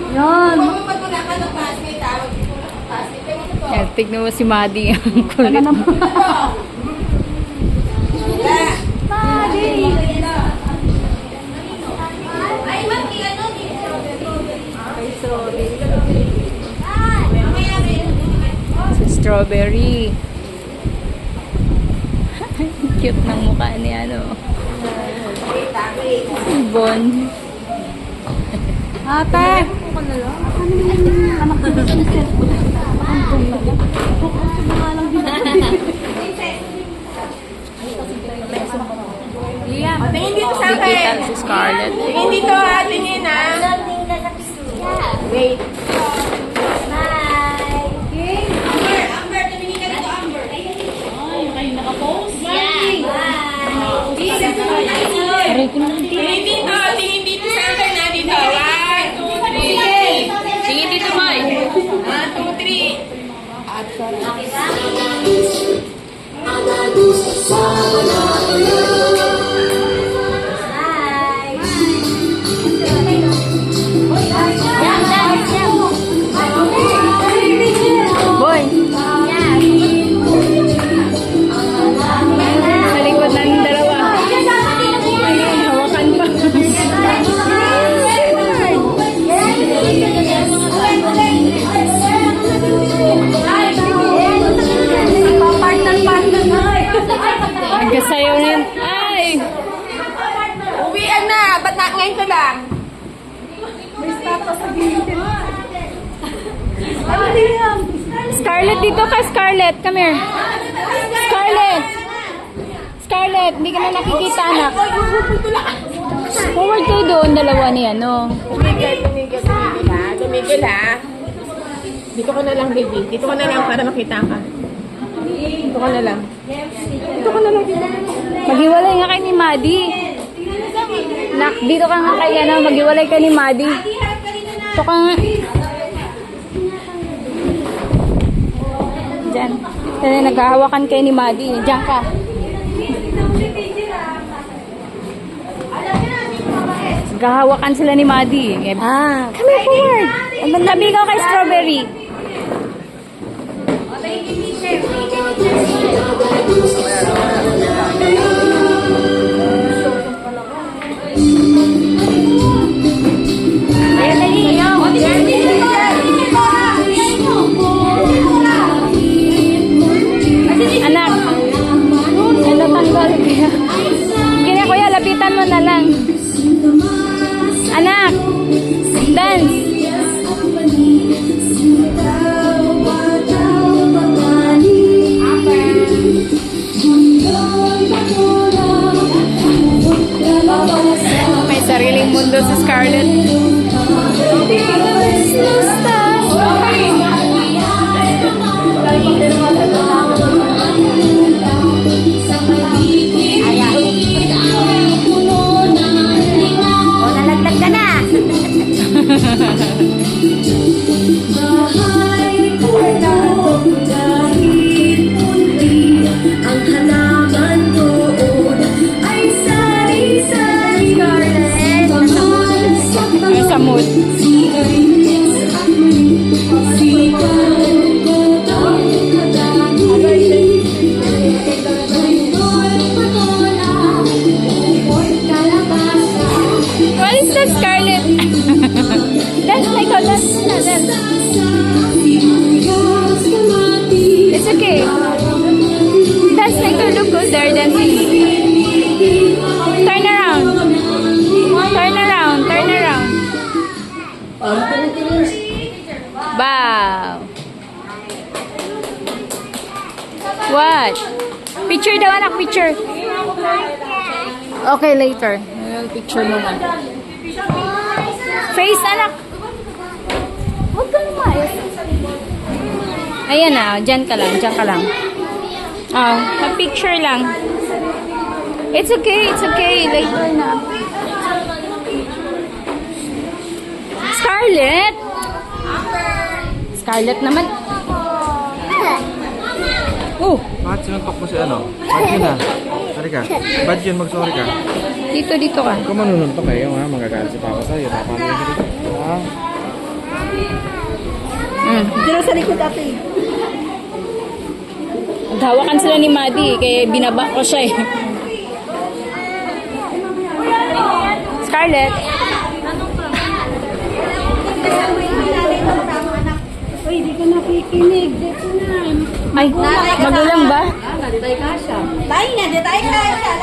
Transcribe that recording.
Yan. Magpapagula ka ng classmate, tawag ko ng classmate. Yan, tignan mo si Maddie. Ang kulit. Maddie! Ay, ma'am, ano? Si Strawberry. Cute ng mukha ni ano. Si Bon. Ate! Tingin dito sa akin. Digital si Scarlett. Tingin dito ha, tingin ha. Wait. Amber, tumingin ka dito, Amber. Tingin dito sa akin ha, dito. 1, 2, 3. Tingin dito, Mai. 1, 2, 3. Boy. Sa likod ng dalawa. Ayun, hawakan pa. Nagkasayaw na yun. Ay! Uwian na. Ba't na ngayon ka lang? Scarlett, dito ka, Scarlett. Come here. Scarlett! Scarlett, hindi ka na nakikita, anak. Forward kayo doon, dalawa ni ano. Tumigil ha. Dito ka na lang, baby. Dito ka na lang para makita ka. Dito ka na lang. Dito ka na lang. Maghiwalay nga kay ni Maddie. Nak, dito ka nga kay ano, maghiwalay ka ni Maddie. Dito ka nga. Diyan. Kasi naghahawakan kayo ni Maddie. Diyan ka. Naghahawakan sila ni Maddie. Ah. Come here, forward. Tabi ka kay Strawberry. Anak, ano tanggal kaya? Kaya kuya, lapitan mo na lang. Anak, dance. May sariling mundo si Scarlett. Nalaglag ka na! Ang halaman doon ay sari-sari Ay, sa mood. What is that, Scarlett? Dance na ikaw, dance na, dance. It's okay. Dance na ikaw, look good there, dancing. Turn around. Turn around, turn around. Wow. What? Picture daw, anak, picture. Okay, later. Picture mo nga. Face, anak. Huwag ka lumayas. Ayan na, dyan ka lang, dyan ka lang. Oh, picture lang. It's okay, it's okay. Later na. Scarlett! Scarlett naman. Oh, Bakit sinuntok mo si ano? Bakit yun ha? Halika. Ba't yun? Mag-sorry ka. dito ka. Kung manununtok kayo ha, magagalit si Papa sa'yo. Papaano yun dito? Ha? Dito sa likod ate. Naghawakan sila ni Maddie, kaya binaba ko siya eh. Scarlett. Uy, di ka nakikinig. Dito na. Ay, magulang ba? Tayo na, di tayo kasha.